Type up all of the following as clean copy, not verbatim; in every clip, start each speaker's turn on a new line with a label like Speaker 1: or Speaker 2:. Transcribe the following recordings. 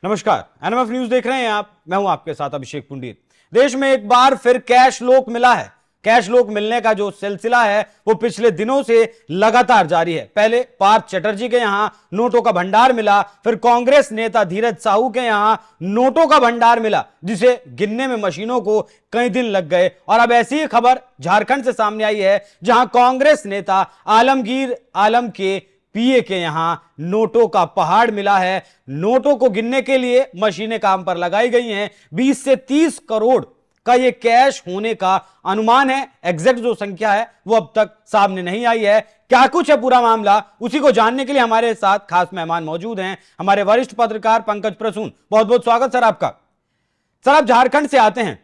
Speaker 1: नमस्कार, NMF news देख रहे हैं आप। मैं हूं आपके साथ अभिषेक पुंडीर। देश में एक बार फिर कैश लोक मिला है। कैश लोक मिलने का जो सिलसिला है वो पिछले दिनों से लगातार जारी है। पहले पार्थ चटर्जी के यहां नोटों का भंडार मिला, फिर कांग्रेस नेता धीरज साहू के यहां नोटों का भंडार मिला, जिसे गिनने में मशीनों को कई दिन लग गए। और अब ऐसी ही खबर झारखंड से सामने आई है, जहां कांग्रेस नेता आलमगीर आलम के पीए के यहां नोटों का पहाड़ मिला है। नोटों को गिनने के लिए मशीनें काम पर लगाई गई हैं। 20 से 30 करोड़ का यह कैश होने का अनुमान है। एग्जैक्ट जो संख्या है वो अब तक सामने नहीं आई है। क्या कुछ है पूरा मामला, उसी को जानने के लिए हमारे साथ खास मेहमान मौजूद हैं, हमारे वरिष्ठ पत्रकार पंकज प्रसून। बहुत बहुत स्वागत सर आपका। सर, आप झारखंड से आते हैं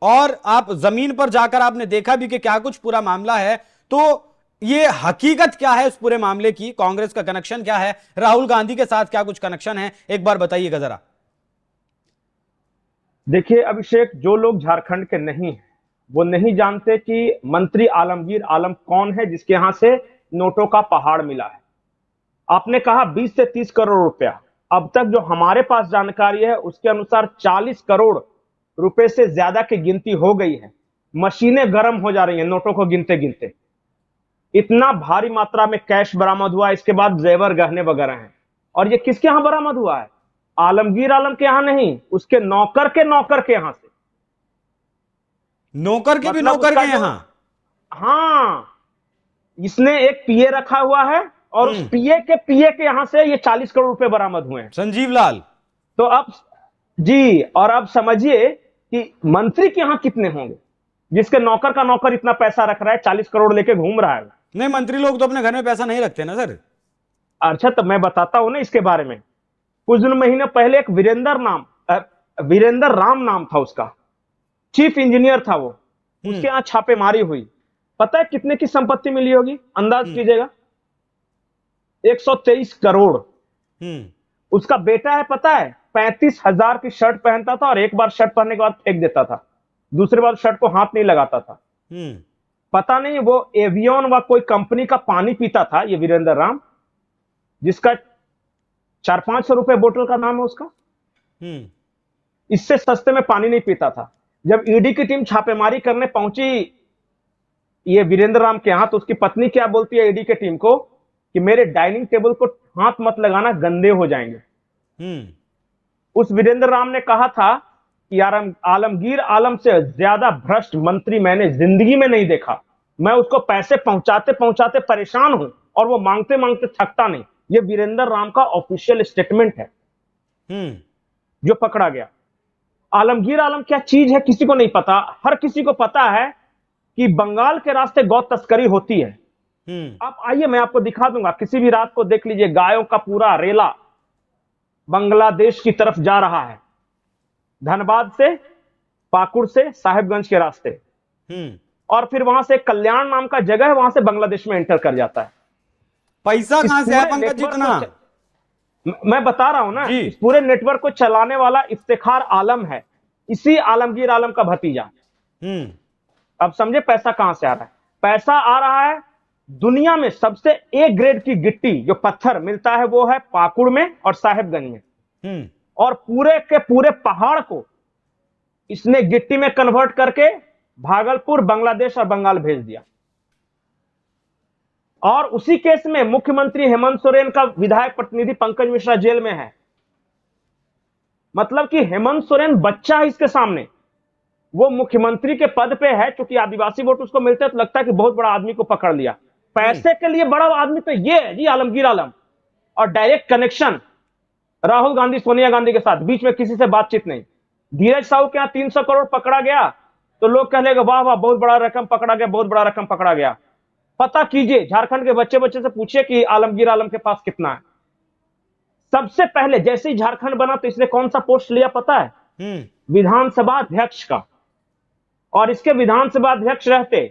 Speaker 1: और आप जमीन पर जाकर आपने देखा भी कि क्या कुछ पूरा मामला है, तो ये हकीकत क्या है इस पूरे मामले की? कांग्रेस का कनेक्शन क्या है? राहुल गांधी के साथ क्या कुछ कनेक्शन है? एक बार बताइएगा जरा।
Speaker 2: देखिए अभिषेक, जो लोग झारखंड के नहीं हैं वो नहीं जानते कि मंत्री आलमगीर आलम कौन है जिसके यहां से नोटों का पहाड़ मिला है। आपने कहा 20 से 30 करोड़ रुपया। अब तक जो हमारे पास जानकारी है उसके अनुसार 40 करोड़ रुपए से ज्यादा की गिनती हो गई है। मशीनें गर्म हो जा रही हैं नोटों को गिनते गिनते। इतना भारी मात्रा में कैश बरामद हुआ। इसके बाद जेवर गहने वगैरह हैं। और ये किसके यहां बरामद हुआ है? आलमगीर आलम के यहां नहीं, उसके नौकर के यहां से।
Speaker 1: नौकर के भी नौकर के यहां?
Speaker 2: हाँ, इसने एक पीए रखा हुआ है और उस पीए के यहां से ये 40 करोड़ रुपए बरामद हुए हैं।
Speaker 1: संजीव लाल।
Speaker 2: तो अब जी, और अब समझिए कि मंत्री के यहां कितने होंगे जिसके नौकर का नौकर इतना पैसा रख रहा है, 40 करोड़ लेके घूम रहा है।
Speaker 1: नहीं, मंत्री लोग तो अपने घर में पैसा नहीं रखते ना सर।
Speaker 2: अच्छा, तो मैं बताता हूं ना इसके बारे में। कुछ दिन महीने पहले एक वीरेंद्र राम नाम था उसका, चीफ इंजीनियर था वो। उसके यहां छापेमारी हुई। पता है कितने की संपत्ति मिली होगी? अंदाज कीजिएगा। 123 करोड़। उसका बेटा है, पता है, 35,000 की शर्ट पहनता था और एक बार शर्ट पहनने के बाद फेंक देता था, दूसरी बार शर्ट को हाथ नहीं लगाता था। पता नहीं वो एवियन व कोई कंपनी का पानी पीता था ये वीरेंद्र राम, जिसका 400-500 रुपए बोतल का नाम है उसका। इससे सस्ते में पानी नहीं पीता था। जब ईडी की टीम छापेमारी करने पहुंची ये वीरेंद्र राम के यहां, तो उसकी पत्नी क्या बोलती है ईडी की टीम को कि मेरे डाइनिंग टेबल को हाथ मत लगाना, गंदे हो जाएंगे। उस वीरेंद्र राम ने कहा था कि आलमगीर आलम से ज्यादा भ्रष्ट मंत्री मैंने जिंदगी में नहीं देखा। मैं उसको पैसे पहुंचाते पहुंचाते परेशान हूं और वो मांगते मांगते थकता नहीं। ये वीरेंद्र राम का ऑफिशियल स्टेटमेंट है जो पकड़ा गया। आलमगीर आलम क्या चीज है किसी को नहीं पता। हर किसी को पता है कि बंगाल के रास्ते गौ तस्करी होती है। आप आइए, मैं आपको दिखा दूंगा। किसी भी रात को देख लीजिए, गायों का पूरा रेला बांग्लादेश की तरफ जा रहा है, धनबाद से, पाकुड़ से, साहिबगंज के रास्ते। और फिर वहां से कल्याण नाम का जगह है, वहां से बांग्लादेश में एंटर कर जाता है।
Speaker 1: पैसा कहां से है पंकज जितना?
Speaker 2: मैं बता रहा हूं ना, इस पूरे नेटवर्क को चलाने वाला इफ्तिखार आलम है, इसी आलमगीर आलम का भतीजा। अब समझे पैसा कहां से आ रहा है। पैसा आ रहा है दुनिया में सबसे ए ग्रेड की गिट्टी जो पत्थर मिलता है वो है पाकुड़ में और साहिबगंज में। और पूरे के पूरे पहाड़ को इसने गिट्टी में कन्वर्ट करके भागलपुर, बांग्लादेश और बंगाल भेज दिया। और उसी केस में मुख्यमंत्री हेमंत सोरेन का विधायक प्रतिनिधि पंकज मिश्रा जेल में है। मतलब कि हेमंत सोरेन बच्चा है इसके सामने। वो मुख्यमंत्री के पद पे है, क्योंकि आदिवासी वोट उसको मिलते हैं तो लगता है कि बहुत बड़ा आदमी को पकड़ लिया। पैसे के लिए बड़ा आदमी तो ये है जी आलमगीर आलम। और डायरेक्ट कनेक्शन राहुल गांधी, सोनिया गांधी के साथ, बीच में किसी से बातचीत नहीं। धीरज साहू के यहां 300 करोड़ पकड़ा गया तो लोग कह लेगा वाह वाह बहुत बड़ा रकम पकड़ा गया, बहुत बड़ा रकम पकड़ा गया। पता कीजिए, झारखंड के बच्चे बच्चे से पूछिए कि आलमगीर आलम के पास कितना है। सबसे पहले जैसे ही झारखंड बना तो इसने कौन सा पोस्ट लिया पता है? विधानसभा अध्यक्ष का। और इसके विधानसभा अध्यक्ष रहते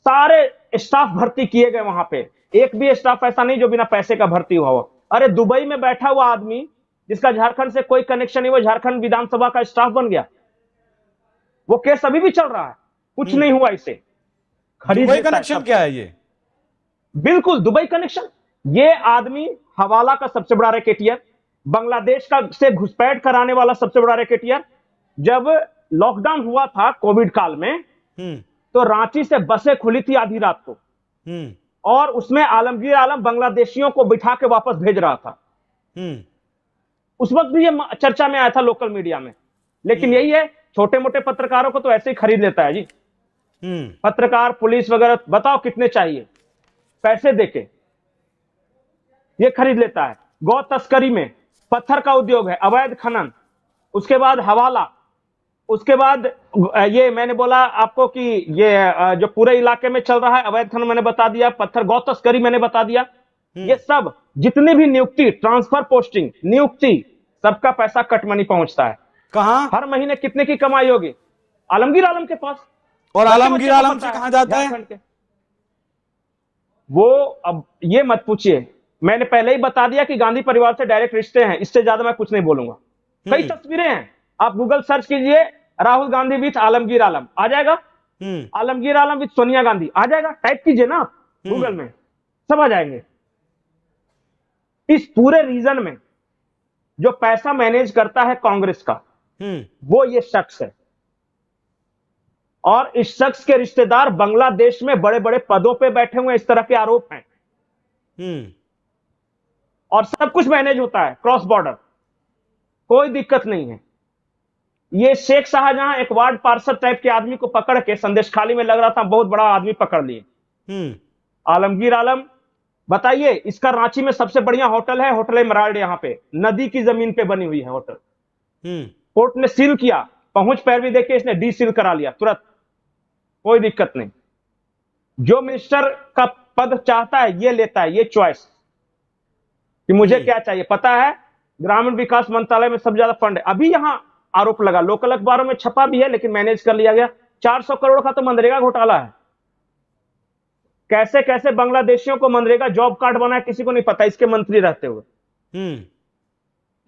Speaker 2: सारे स्टाफ भर्ती किए गए वहां पे। एक भी स्टाफ ऐसा नहीं जो बिना पैसे का भर्ती हुआ हो। अरे दुबई में बैठा हुआ आदमी जिसका झारखंड से कोई कनेक्शन नहीं, वो झारखंड विधानसभा का स्टाफ बन गया। वो केस अभी भी चल रहा है, कुछ नहीं हुआ इसे।
Speaker 1: दुबई कनेक्शन क्या है ये?
Speaker 2: बिल्कुल दुबई कनेक्शन। ये आदमी हवाला का सबसे बड़ा रैकेटियर, बांग्लादेश का से घुसपैठ कराने वाला सबसे बड़ा रैकेटियर। जब लॉकडाउन हुआ था कोविड काल में, तो रांची से बसें खुली थी आधी रात को, और उसमें आलमगीर आलम बांग्लादेशियों को बिठा के वापस भेज रहा था। उस वक्त भी ये चर्चा में आया था लोकल मीडिया में। लेकिन यही है, छोटे मोटे पत्रकारों को तो ऐसे ही खरीद लेता है जी। पत्रकार, पुलिस वगैरह, बताओ कितने चाहिए, पैसे देके ये खरीद लेता है। गौ तस्करी में, पत्थर का उद्योग है, अवैध खनन, उसके बाद हवाला, उसके बाद ये मैंने बोला आपको कि ये जो पूरे इलाके में चल रहा है अवैध खनन मैंने बता दिया, पत्थर, गौ तस्करी मैंने बता दिया। ये सब जितने भी नियुक्ति, ट्रांसफर पोस्टिंग, नियुक्ति, सबका पैसा कटमनी पहुंचता है।
Speaker 1: कहां?
Speaker 2: हर महीने कितने की कमाई होगी? आलमगीर आलम के पास।
Speaker 1: और आलमगीर आलम से कहां जाता है
Speaker 2: वो? अब ये मत पूछिए, मैंने पहले ही बता दिया कि गांधी परिवार से डायरेक्ट रिश्ते हैं, इससे ज्यादा मैं कुछ नहीं बोलूंगा। कई तस्वीरें हैं, आप गूगल सर्च कीजिए, राहुल गांधी विथ आलमगीर आलम, आ जाएगा। आलमगीर आलम विथ सोनिया गांधी, आ जाएगा। टाइप कीजिए ना आप गूगल में, सब आ जाएंगे। इस पूरे रीजन में जो पैसा मैनेज करता है कांग्रेस का, वो ये शख्स है। और इस शख्स के रिश्तेदार बांग्लादेश में बड़े बड़े पदों पे बैठे हुए, इस तरह के आरोप हैं। और सब कुछ मैनेज होता है क्रॉस बॉर्डर, कोई दिक्कत नहीं है। ये शेख शाहजहां एक वार्ड पार्षद टाइप के आदमी को पकड़ के, संदेश खाली में लग रहा था बहुत बड़ा आदमी पकड़ लिए। आलमगीर आलम, बताइए, इसका रांची में सबसे बढ़िया होटल है, होटल एमराल्ड, यहां पे नदी की जमीन पे बनी हुई है होटल। कोर्ट ने सील किया, पहुंच पैरवी देके इसने डी सील करा लिया तुरंत, कोई दिक्कत नहीं। जो मिनिस्टर का पद चाहता है ये लेता है, ये चॉइस कि मुझे क्या चाहिए। पता है ग्रामीण विकास मंत्रालय में सबसे ज्यादा फंड है। अभी यहां आरोप लगा, लोकल अखबारों में छपा भी है, लेकिन मैनेज कर लिया गया। 400 करोड़ का तो मनरेगा घोटाला है। कैसे कैसे बांग्लादेशियों को मनरेगा जॉब कार्ड बना है किसी को नहीं पता, इसके मंत्री रहते हुए।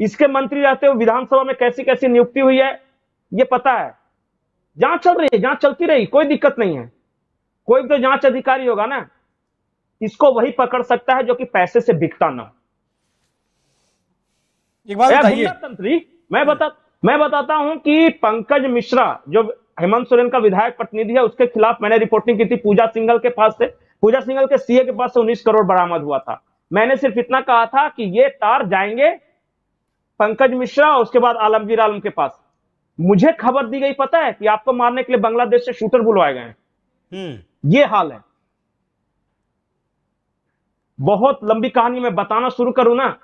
Speaker 2: इसके मंत्री रहते हुए विधानसभा में कैसी कैसी नियुक्ति हुई है ये पता है। जांच चल रही है, जांच चलती रही, कोई दिक्कत नहीं है। कोई तो जांच अधिकारी होगा ना, इसको वही पकड़ सकता है जो कि पैसे से बिकता ना।
Speaker 1: एक बात बताइए,
Speaker 2: तंत्री, मैं बताता हूं कि पंकज मिश्रा जो हेमंत सोरेन का विधायक प्रतिनिधि है, उसके खिलाफ मैंने रिपोर्टिंग की थी पूजा सिंघल के पास से। पूजा सिंघल के सीए के पास से 19 करोड़ बरामद हुआ था। मैंने सिर्फ इतना कहा था कि ये तार जाएंगे पंकज मिश्रा और उसके बाद आलमगीर आलम के पास। मुझे खबर दी गई पता है कि आपको मारने के लिए बांग्लादेश से शूटर बुलवाए गए हैं। ये हाल है। बहुत लंबी कहानी मैं बताना शुरू करूं ना,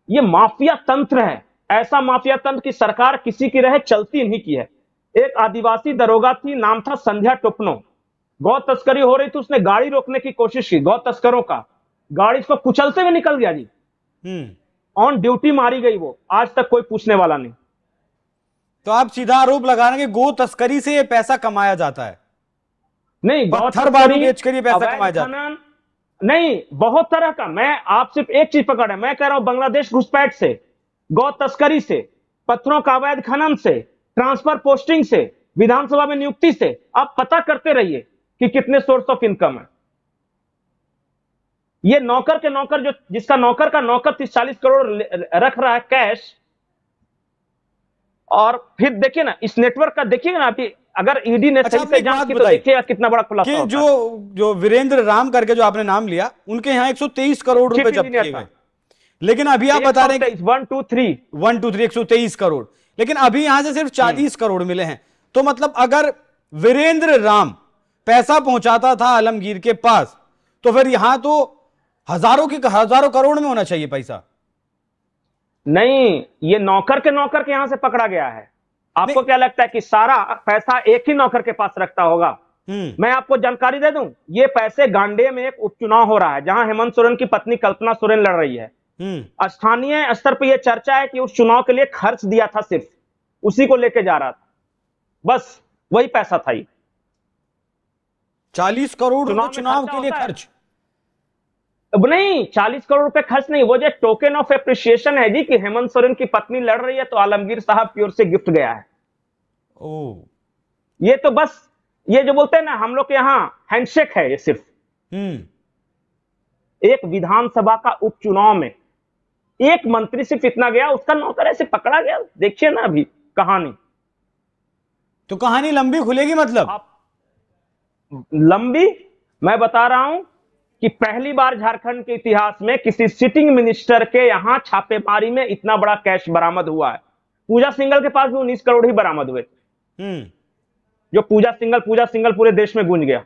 Speaker 2: ये माफिया तंत्र है। ऐसा माफिया तंत्र की सरकार किसी की रहे चलती नहीं की है। एक आदिवासी दरोगा थी, नाम था संध्या टोपनो। गौ तस्करी हो रही थी, उसने गाड़ी रोकने की कोशिश की, गौ तस्करों का गाड़ी इसको कुचलते हुए निकल गया जी। ऑन ड्यूटी मारी गई वो, आज तक कोई पूछने वाला नहीं।
Speaker 1: तो आप सीधा आरोप लगा रहे हैं कि गो तस्करी से ये पैसा कमाया जाता है?
Speaker 2: नहीं,
Speaker 1: पत्थर बालू बेचकर ये पैसा कमाया जाता है?
Speaker 2: नहीं, बहुत तरह का। मैं आप सिर्फ एक चीज पकड़ है, मैं कह रहा हूं बांग्लादेश घुसपैठ से, गौ तस्करी से, पत्थरों का अवैध खनन से, ट्रांसफर पोस्टिंग से, विधानसभा में नियुक्ति से। आप पता करते रहिए कि कितने सोर्स ऑफ इनकम है। ये नौकर के नौकर, जो जिसका नौकर का नौकर 30-40 करोड़ रख रहा है कैश। और फिर देखिए ना इस नेटवर्क का, देखिएगा ना अभी, अगर ईडी ने सही से जांच की तो देखिएगा कितना बड़ा खुलासा होता है।
Speaker 1: जो वीरेंद्र राम करके जो आपने नाम लिया, उनके यहां 123 करोड़ रुपए जब्त किए गए। लेकिन अभी आप बता रहे हैं
Speaker 2: 1 2 3
Speaker 1: 123 करोड़, लेकिन अभी यहां से सिर्फ 40 करोड़ मिले हैं। तो मतलब अगर वीरेंद्र राम पैसा पहुंचाता था आलमगीर के पास, तो फिर यहां तो हजारों करोड़ में होना चाहिए पैसा।
Speaker 2: नहीं, ये नौकर के यहां से पकड़ा गया है। आपको क्या लगता है कि सारा पैसा एक ही नौकर के पास रखता होगा? मैं आपको जानकारी दे दूं, ये पैसे गांडे में एक उपचुनाव हो रहा है जहां हेमंत सोरेन की पत्नी कल्पना सोरेन लड़ रही है। स्थानीय स्तर पर यह चर्चा है कि उस चुनाव के लिए खर्च दिया था, सिर्फ उसी को लेके जा रहा था, बस वही पैसा था।
Speaker 1: 40 करोड़ चुनाव के लिए खर्च?
Speaker 2: अब नहीं, 40 करोड़ रुपए खर्च नहीं, वो जो टोकन ऑफ एप्रिसिएशन है जी कि हेमंत सोरेन की पत्नी लड़ रही है तो आलमगीर साहब की ओर से गिफ्ट गया है। ये तो बस, ये जो बोलते हैं ना हम लोग के यहां हैंडशेक है, ये सिर्फ एक विधानसभा का उपचुनाव में एक मंत्री सिर्फ इतना गया, उसका नौकर ऐसे पकड़ा गया। देखिए ना अभी कहानी,
Speaker 1: तो कहानी लंबी खुलेगी मतलब।
Speaker 2: आप लंबी, मैं बता रहा हूं कि पहली बार झारखंड के इतिहास में किसी सिटिंग मिनिस्टर के यहां छापेमारी में इतना बड़ा कैश बरामद हुआ है। पूजा सिंघल के पास भी 19 करोड़ ही बरामद हुए, जो पूजा सिंघल पूरे देश में गूंज गया।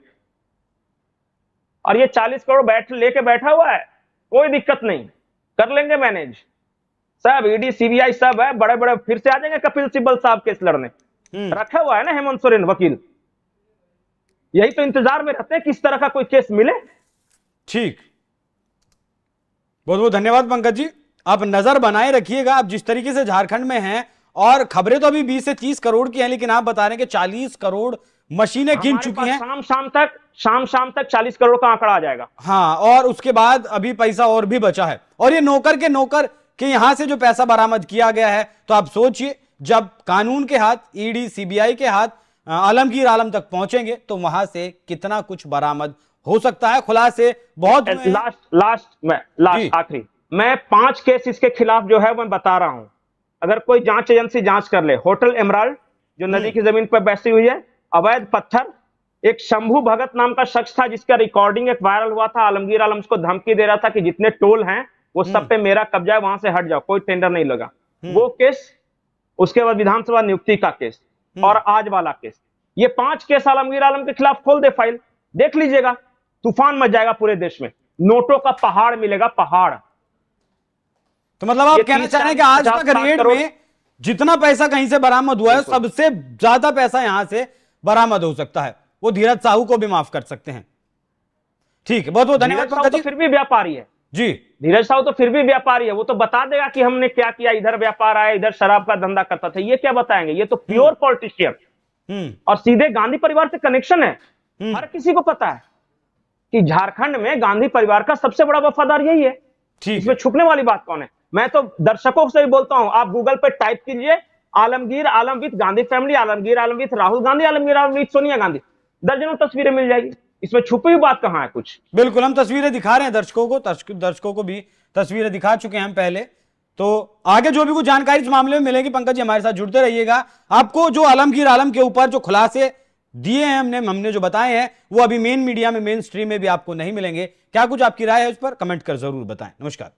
Speaker 2: और ये 40 करोड़ लेके बैठा हुआ है, कोई दिक्कत नहीं, कर लेंगे मैनेज। सब ईडी सीबीआई सब है, बड़े बड़े फिर से आ जाएंगे कपिल सिब्बल साहब केस लड़ने। रखा हुआ है ना हेमंत सोरेन वकील, यही तो इंतजार में रहते हैं किस तरह का कोई केस मिले।
Speaker 1: ठीक, बहुत बहुत धन्यवाद पंकज जी। आप नजर बनाए रखिएगा, आप जिस तरीके से झारखंड में हैं, और खबरें तो अभी 20 से 30 करोड़ की हैं, लेकिन आप बता रहे हैं कि 40 करोड़ मशीनें गिन चुकी हैं।
Speaker 2: शाम तक 40 करोड़ का आंकड़ा आ जाएगा।
Speaker 1: हाँ, और उसके बाद अभी पैसा और भी बचा है, और ये नौकर के यहां से जो पैसा बरामद किया गया है, तो आप सोचिए जब कानून के हाथ, ईडी सीबीआई के हाथ आलमगीर आलम तक पहुंचेंगे तो वहां से कितना कुछ बरामद हो सकता है। खुलासे बहुत
Speaker 2: लास्ट आखिरी मैं 5 केस इसके खिलाफ जो है मैं बता रहा हूं, अगर कोई जांच एजेंसी जांच कर ले। होटल एमराल्ड जो नदी की जमीन पर बैठी हुई है, अवैध पत्थर, एक शंभू भगत नाम का शख्स था जिसका रिकॉर्डिंग एक वायरल हुआ था, आलमगीर आलम उसको धमकी दे रहा था कि जितने टोल हैं वो सब पे मेरा कब्जा है, वहां से हट जाओ, कोई टेंडर नहीं लगा, वो केस। उसके बाद विधानसभा नियुक्ति का केस और आज वाला केस, ये 5 केस आलमगीर आलम के खिलाफ खोल दे फाइल, देख लीजिएगा, तूफान मच जाएगा पूरे देश में, नोटों का पहाड़ मिलेगा, पहाड़।
Speaker 1: तो मतलब आप कहना चाह रहे हैं कि आज तक रेट में जितना पैसा कहीं से बरामद हुआ है, सबसे ज्यादा पैसा यहां से बरामद हो सकता है। वो धीरज साहू को भी माफ कर सकते हैं। ठीक है, बहुत बहुत धन्यवाद पंकज जी।
Speaker 2: फिर भी व्यापारी है
Speaker 1: जी,
Speaker 2: धीरज साहू तो फिर भी व्यापारी है, वो तो बता देगा कि हमने क्या किया, इधर व्यापार आया, इधर शराब का धंधा करता था, ये क्या बताएंगे, ये तो प्योर पॉलिटिशियन और सीधे गांधी परिवार से कनेक्शन है। हर किसी को पता है कि झारखंड में गांधी परिवार का सबसे बड़ा वफादार यही है, इसमें छुपने वाली बात कौन है। मैं तो दर्शकों से भी बोलता हूं, आप गूगल पे टाइप कीजिए Alamgir Alam with Gandhi family, Alamgir Alam with Rahul Gandhi, Alamgir Alam with Sonia Gandhi, दर्जनों तस्वीरें मिल जाएगी, इसमें छुपी हुई बात कहां है कुछ।
Speaker 1: बिल्कुल, हम तस्वीरें दिखा रहे हैं दर्शकों को भी तस्वीरें दिखा चुके हैं हम पहले। तो आगे जो भी कुछ जानकारी इस मामले में मिलेगी, पंकज जी हमारे साथ जुड़ते रहिएगा। आपको जो आलमगीर आलम के ऊपर जो खुलासे दिए हैं हमने जो बताए हैं, वो अभी मेन मीडिया में, मेन स्ट्रीम में भी आपको नहीं मिलेंगे। क्या कुछ आपकी राय है उस पर कमेंट कर जरूर बताएं। नमस्कार।